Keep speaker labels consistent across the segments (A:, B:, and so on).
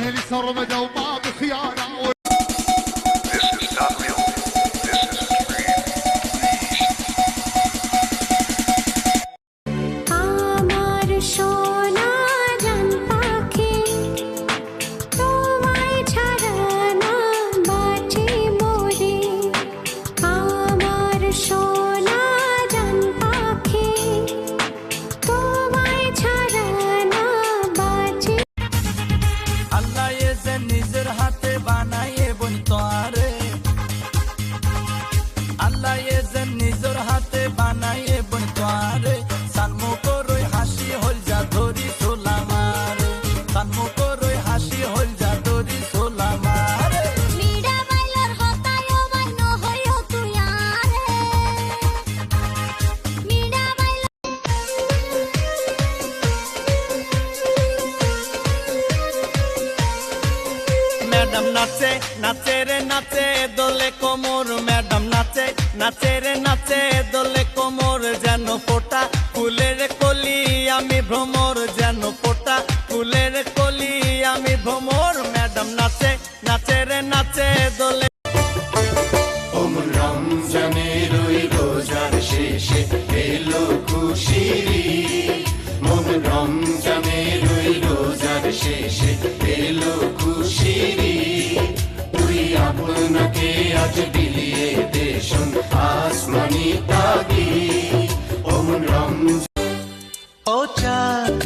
A: واهل سرمدة وما بخيانة.
B: This is not real. This is a dream.
C: আমার সোনা জান পাখি তোমায় ছাড়া না বাঁচি মরি। আমার সোনা জান পাখি তোমায় ছাড়া না বাঁচি।
D: আল্লাহ এসে নিজের হাতে বানায়ে বন্তরে, আল্লাহ এসে নিজের হাতে বানায়ে বন্তরে। সানমু করই হাসি হল যা ধরি সোলামারে, সানমু করই হাসি হল যা ধরি সোলামারে।
C: মীরা বাইলার হতায় মান্য হইও তুই আরে। মীরা বাইলা
D: ম্যাডাম নাচে নাচে রে নাচে দোলে কোমর, ম্যাডাম নাচে নাচে রে নাচে দোলে কোমর। যেন ফোটা ফুলের কলি আমি ভ্রমর, যেন ফোটা ফুলের কলি আমি ভ্রমর। ম্যাডাম নাচে নাচে রে নাচে দোলে।
E: ওমন রমজানের ওই রোজার শেষে এলো খুশির ঈদ। মোমন রমজানের ওই রোজার শেষে এলো খুশির ঈদ। তুই আপনাকে আজ বিলিয়ে দে শোন আসমানি তাগিদ। ওমন রমজান
D: ও চাঁদ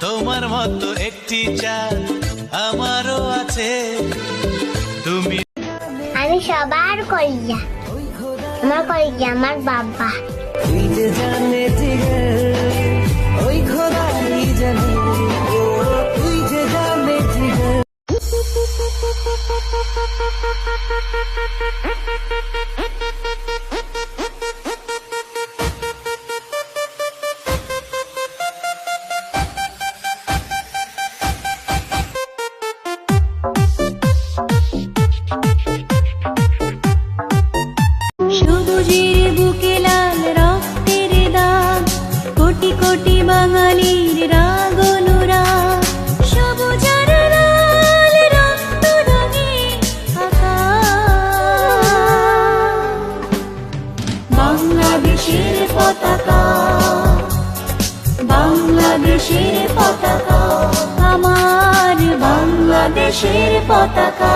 D: তোমার মতো একটি চাঁদ আমারও আছে, তুমি
C: আমি সবার কলিজা, আমার কলিজা আমার বাবা।
D: তুই যে জানে জিগর ওই খোদাই জানে, তুই যে জানে জিগর।
C: সবুজের বুকে লাল রক্তের দাগ, কোটি কোটি বাঙালির রাগ অনুরাগ। সবুজ আর লাল রক্ত রঙে আকাশ। বাংলাদেশের পতাকা, বাংলাদেশের পতাকা, আমার বাংলাদেশের পতাকা।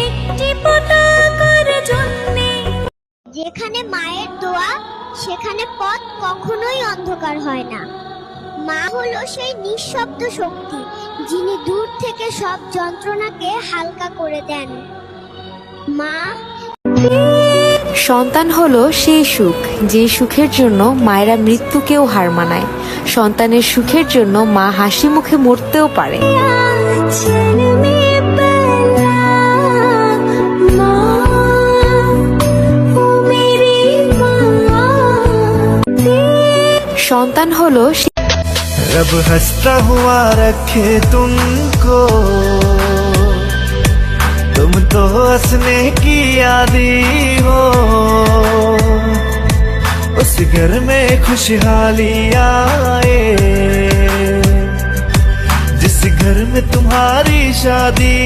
C: একটি পতাকার জন্যে যেখানে মায়ের দোয়া সেখানে পথ কখনোই অন্ধকার হয় না। মা হলো সেই নিঃশব্দ শক্তি যিনি দূর থেকে সব যন্ত্রণাকে হালকা করে দেন। মা
F: সন্তান হলো সেই সুখ যে সুখের জন্য মায়েরা মৃত্যুকেও হার মানায়। সন্তানের সুখের জন্য মা হাসি মুখে মরতেও পারে। সন্তান হলো
D: रब हंसता हुआ रखे तुमको, तुम तो हंसने की आदी हो। उस घर में खुशहाली आए जिस घर में तुम्हारी शादी